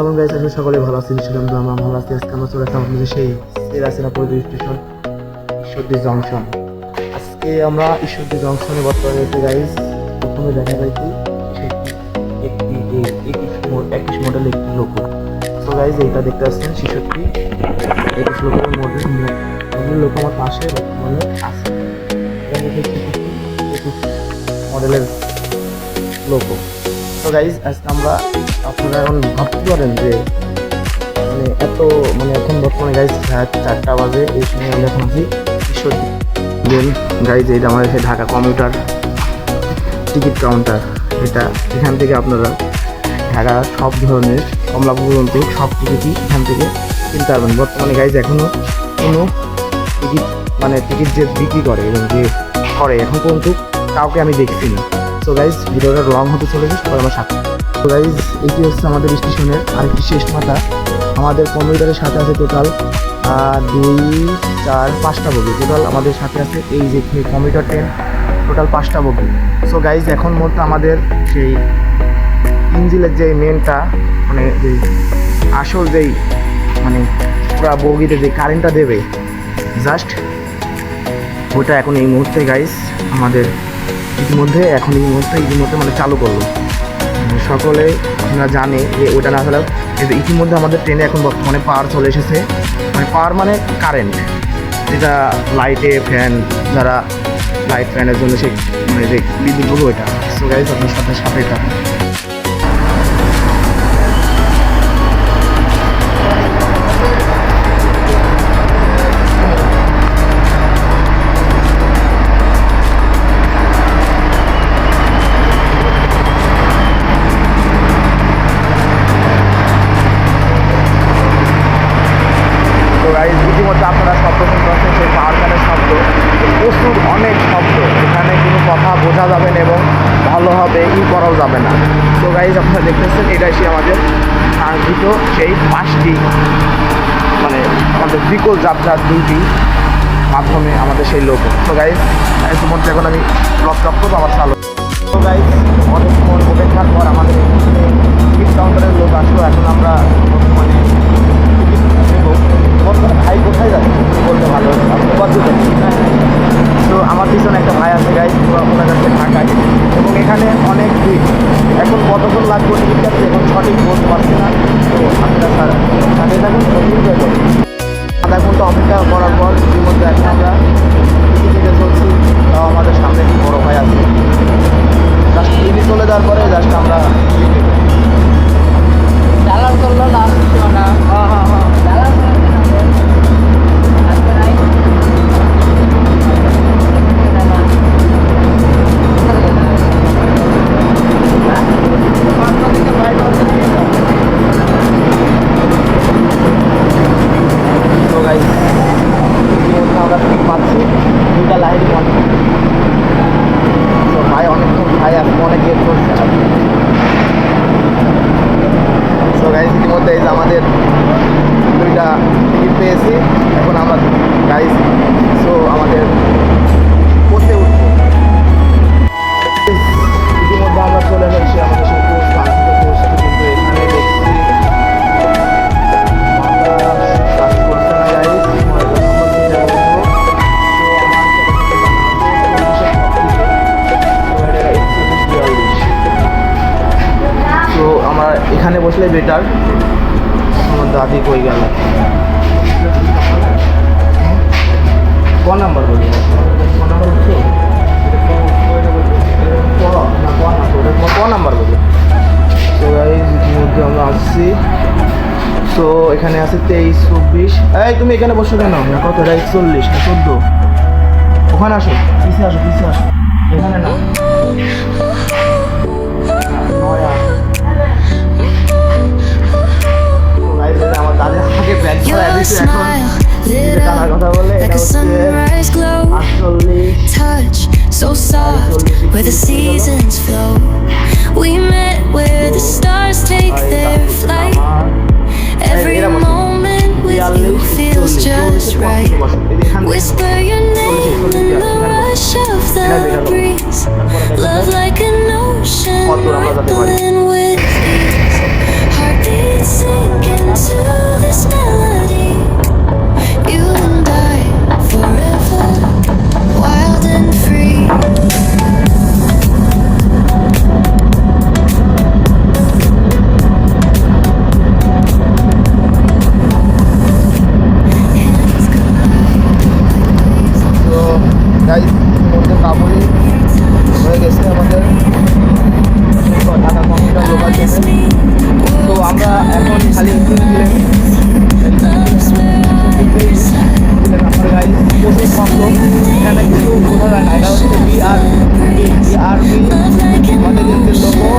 এবং গাইস আসলে সকলে ভালো আছি নিশ্চয়ই আমরা ভালো আছি। আজকে আমরা চলে আসলাম আপনাদের সেই সেরা পরিদর্শন স্টেশন ঈশ্বরদী জংশন। আজকে আমরা ঈশ্বরদী জংশনে বর্তমানে এসে গাইস প্রথমে দেখা পাইছি একটি 21 মডেল একটি লোগো। সো গাইস এইটা দেখতে পাচ্ছেন 21 লোগোর মডেল লোগো আমার পাশে বর্তমানে আছে। এটা হচ্ছে 21 মডেলের লোগো। তো গাইজ আজকে আমরা আপনারা এখন ভাবতে পারেন যে এখন বর্তমানে গাইজ 4টা বাজে, এই সময় আমরা এখন আছি ঈশ্বরদী। দেন গাইজ এইটা আমাদের সেই ঢাকা কমিউটার টিকিট কাউন্টার। এখান থেকে আপনারা ঢাকা সব ধরনের কমলাপুর পর্যন্ত সব টিকিটই এখান থেকে কিনতে পারবেন। বর্তমানে গাইজ এখনও কোনো টিকিট যে বিক্রি করে এবং যে করে এখন পর্যন্ত কাউকে আমি দেখছি না। তো গাইজ ভিডিওটা লং হতে চলেছে, সবাই আমার সাথে। তো গাইজ এটি হচ্ছে আমাদের স্টেশনের আরেকটি শেষ মাথা। আমাদের কম্পিউটারের সাথে আছে টোটাল 2, 4, 5টা বগি। টোটাল আমাদের সাথে আছে এই যে কম্পিউটার ট্রেন টোটাল 5টা বগি। সো গাইজ এখন মধ্যে আমাদের সেই ইঞ্জিনের যে মেনটা যে আসল যেই পুরো বগিতে যে কারেন্টটা দেবে জাস্ট ওটা এখন এই মুহূর্তে গাইজ আমাদের ইতিমধ্যে চালু করলো। সকলে আপনারা জানে যে ওটা না হলেও ইতিমধ্যে আমাদের ট্রেনে এখন বর্তমানে পাওয়ার চলে এসেছে। পাওয়ার কারেন্ট, যেটা লাইটে ফ্যান, যারা লাইট ফ্যানের জন্য সে যে বিদ্যুৎ ওইটা। সো গাইজ আপনার সাথে এটা ইতিমধ্যে আপনারা শব্দ শুনতে পাচ্ছেন, সেই পাওয়ার কারের শব্দ প্রচুর অনেক শব্দ। এখানে কোনো কথা বোঝা যাবে না এবং ভালোভাবে করাও যাবে না। তো গাইজ আপনারা দেখতেছেন এটাই সে আমাদের কাঙ্ক্ষিত সেই 5টি আমাদের বিকল যাত্রার 2টি মাধ্যমে আমাদের সেই লোগো। তো গাইজ ইতিমধ্যে এখন আমি ব্লক করবো আমার চালু। তো গাইজ অনেকক্ষণ অপেক্ষার পর আমাদের টিকিট কাউন্টারের লোক আসলো। এখন আমরা ভাই কোথায় যাচ্ছে বলতে ভালো তো আমার পিছনে একটা ভাই আছে গাইজ, ওনার কাছে ঢাকায়, এবং এখানে অনেক ভিড়। এখন কতক্ষণ লাগবে টিকিট কাটতে এখন সঠিক বলতে পারছি না। তো আপনারা সাথে থাকুন, এনজয় করুন। আধা ঘন্টা অপেক্ষা করার পর ইতিমধ্যে এখন আমরা টিকিট নিতে চলছি। তাও আমাদের সামনে একটি বড়ো ভাই আছে। জাস্ট টিভি চলে যাওয়ার পরে জাস্ট আমরা ডালার করলো না। ডালার আমরা ঠিক পাচ্ছি 2টা লাইন মনে। তো ভাই অনেক গেট করছে। সো গাইজ ইতিমধ্যে এই যে আমাদের 2টা টিকিট পেয়েছি। এখন আমরা গাইজ আমাদের পড়তে উঠবো। ইতিমধ্যে আমরা চলে এসেছি আমাদের সেই কোর্স কিন্তু এখানে দেখছি কাজ করছে না গাইজ। তো আমরা এখানে বসলে বেটার। আমার দাদি কই গেল? ক নাম্বার বলি? ক নাম্বার বলি? তো ইতিমধ্যে আমরা আসছি। তো এখানে আছে 23, 24। এই তুমি এখানে বসো কেন? না কত? 41 না 14? ওখানে আসো, পিছিয়ে আসো এখানে না। আমার দাদি আমাকে ব্যাগ করে দিচ্ছে। এখন টানার কথা বলে এটা হচ্ছে 48 so soft where the seasons flow. We met where the stars take their flight. Every moment with you feels just right. Whisper your name in the rush of the breeze. Love like an ocean rippling with ease. Heartbeats গাড়ি কিনছিলেন Love's where I reside. আমার গাড়ি প্রচুর শব্দ, এখানে কিছু বোঝা যায় না। এটা হচ্ছে বিআরবি Love like an আমাদের দেশের লোগো।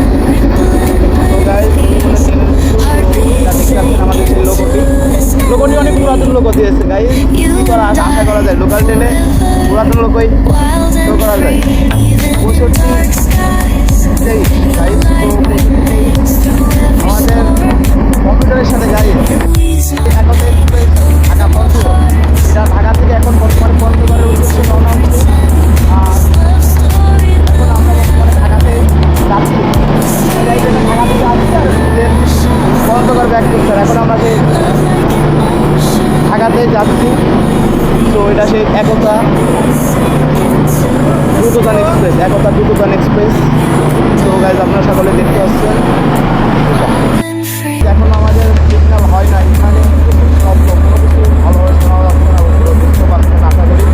তো গাইজ দেখতে পাচ্ছেন আমাদের সেই লোগোটি অনেক পুরাতন লোগো দিয়েছে গাইজ, কি করা আশা করা যায় লোকাল ট্রেনে পুরাতন লোগোই wild শো and করা যায়। free, even in 65 dark skies. Guys, তো আমাদের কম্পিউটারের সাথে গাইজ এখন এক্সপ্রেস ঢাকা পঞ্চগড়, এটা ঢাকা থেকে এখন বর্তমানে পঞ্চগড়ের উদ্দেশ্যে রওনা হচ্ছে। আর এখন আমরা বর্তমানে ঢাকাতে যাচ্ছি, ঢাকা থেকে আসছি আর পঞ্চগড় ব্যাক করছে। আর এখন আমরা সেই ঢাকাতে যাচ্ছি। তো এটা সেই একতা দ্রুতগান এক্সপ্রেস। তো গাইজ আপনারা সকলে দেখতে পাচ্ছেন and free. এখন আমাদের সিগন্যাল হয় না, এখানে শব্দ কোনো কিছু ভালোভাবে শোনা যাচ্ছে না, ওগুলো বুঝতে পারছেন আশা করি।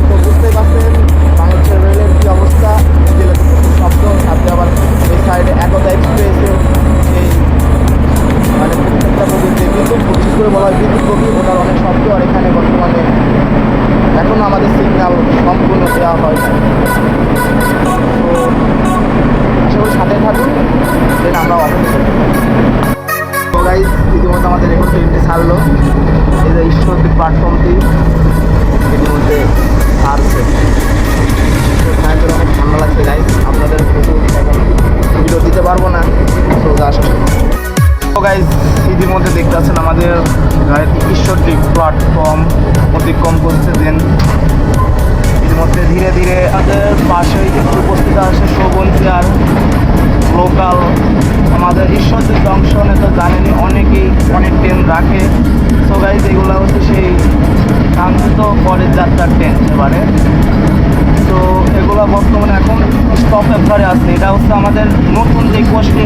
তো বুঝতেই পারছেন বাংলাদেশের রেলের কী অবস্থা, জেলে শব্দ সাথে আবার এই সাইডে একতা এক্সপ্রেসের সেই মানে প্রত্যেকটা বগির যে বিদ্যুৎ, বিশেষ করে বলা হয় বিদ্যুৎ বগি, ওটার অনেক শব্দ। আর এখানে বর্তমানে এখনও আমাদের সিগন্যাল সম্পূর্ণ দেওয়া হয় না। তো আশা করি সাথে থাকুন, দেন আমরা অপেক্ষা করি। তো গাইজ ইতিমধ্যে আমাদের এখন ট্রেনটি ছাড়লো, এই যে ঈশ্বরদী প্ল্যাটফর্মটি ইতিমধ্যে ছাড়ছে। তো সায়ন্তরে অনেক ঠান্ডা লাগছে গাইজ, আপনাদের প্রচুর এখন ভিডিও দিতে পারবো না। তো জাস্ট তো গাইজ ইতিমধ্যে দেখতে পাচ্ছেন আমাদের গাড়ির ঈশ্বরদী প্ল্যাটফর্ম অতিক্রম করছে। দেন ইতিমধ্যে ধীরে ধীরে আমাদের পাশেই যে উপস্থিত আছে শোভন আর লোকাল আমাদের ঈশ্বরদী জংশনে। তো জানেনই অনেকেই অনেক ট্রেন রাখে। তো গাইজ এগুলো হচ্ছে সেই কাঙ্ক্ষিত পরের যাত্রার ট্রেন এবারে। তো এগুলো বর্তমানে এখন স্টপের ঘরে আছে। এটা হচ্ছে আমাদের নতুন যে কোচটি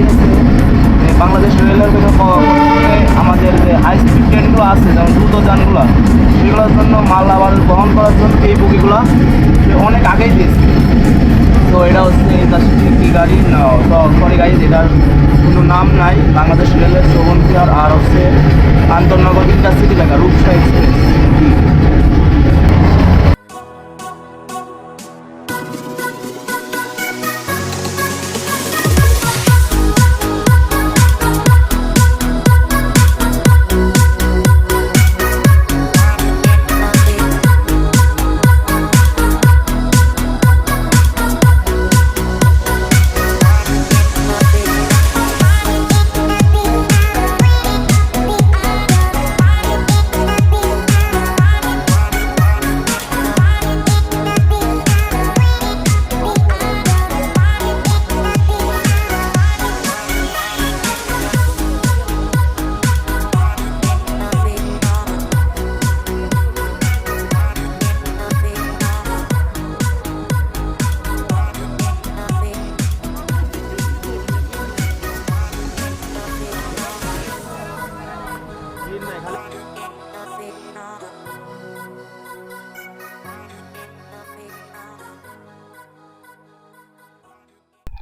বাংলাদেশ রেলের বর্তমানে আমাদের যে হাই স্পিড ট্রেনগুলো আছে যেমন দ্রুতযানগুলো, সেগুলোর জন্য মাল আবার বহন করার জন্য এই বগিগুলো অনেক আগেই দিয়েছে। তো এটা হচ্ছে কি গাড়ি না সরি গাড়ি, এটার কোনো নাম নাই, বাংলাদেশ রেলের শোভনফিয়ার আর হচ্ছে আন্তনগর ইন্টারসিটি লেখা রূপসা এক্সপ্রেস।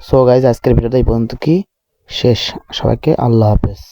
সো গাইজ আজকের ভিডিওটা এই পর্যন্ত কি শেষ। সবাইকে আল্লাহ হাফেজ।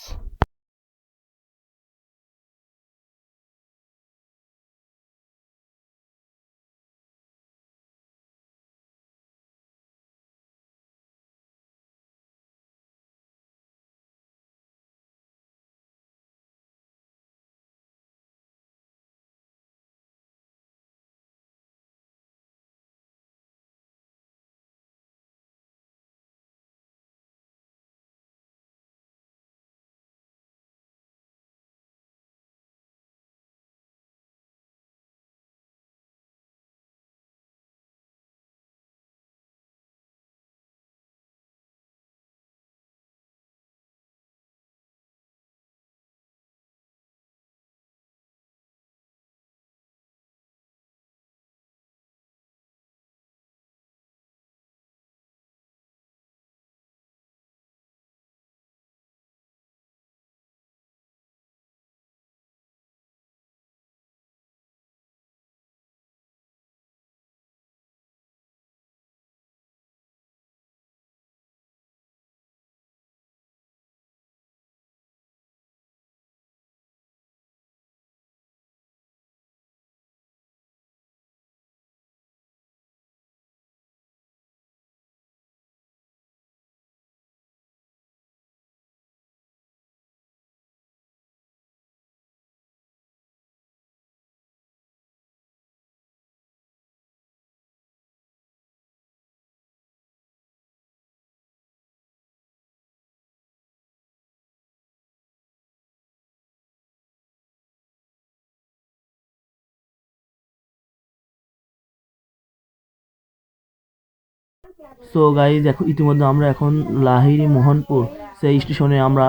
সো গাইজ এখন ইতিমধ্যে আমরা এখন লাহিড়ী মোহনপুর সেই স্টেশনে আমরা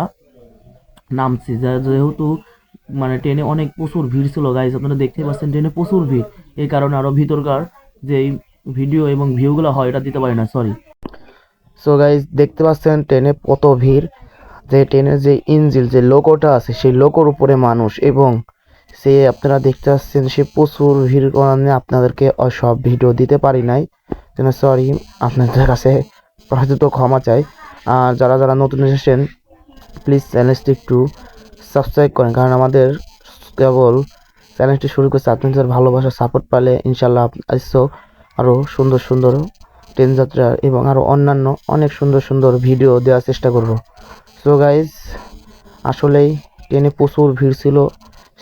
নামছি, যেহেতু মানে ট্রেনে অনেক প্রচুর ভিড় ছিল গাইজ, আপনারা দেখতেই পাচ্ছেন ট্রেনে প্রচুর ভিড়, এই কারণে আরও ভিতরকার যেই ভিডিও এবং ভিউগুলো হয় এটা দিতে পারি না, সরি। সো গাইজ দেখতে পাচ্ছেন ট্রেনে কত ভিড়, যে ট্রেনের যে ইঞ্জিন যে লোগোটা আছে সেই লোগোর উপরে মানুষ, এবং সে আপনারা দেখতে পাচ্ছেন সে প্রচুর ভিড় কারণে আপনাদেরকে সব ভিডিও দিতে পারি নাই, সরি, আপনাদের কাছে প্রকৃত ক্ষমা চাই। আর যারা যারা নতুন এসেছেন প্লিজ চ্যানেলটি একটু সাবস্ক্রাইব করেন, কারণ আমাদের কেবল চ্যানেলটি শুরু করছে, আপনাদের ভালোবাসা সাপোর্ট পেলে ইনশাল্লাহ আরও সুন্দর সুন্দর ট্রেন যাত্রা এবং আরও অন্যান্য অনেক সুন্দর সুন্দর ভিডিও দেওয়ার চেষ্টা করব। সো গাইজ আসলেই ট্রেনে প্রচুর ভিড় ছিল,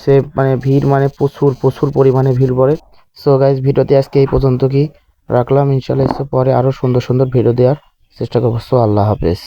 সে মানে ভিড় মানে প্রচুর প্রচুর পরিমাণে ভিড় পড়ে। সো গাইজ ভিডিওতে আজকে এই পর্যন্ত কি রাখলাম, ইনশাল্লাহ পরে আরও সুন্দর সুন্দর ভিডিও দেওয়ার চেষ্টা করবো। সো আল্লাহ হাফেজ।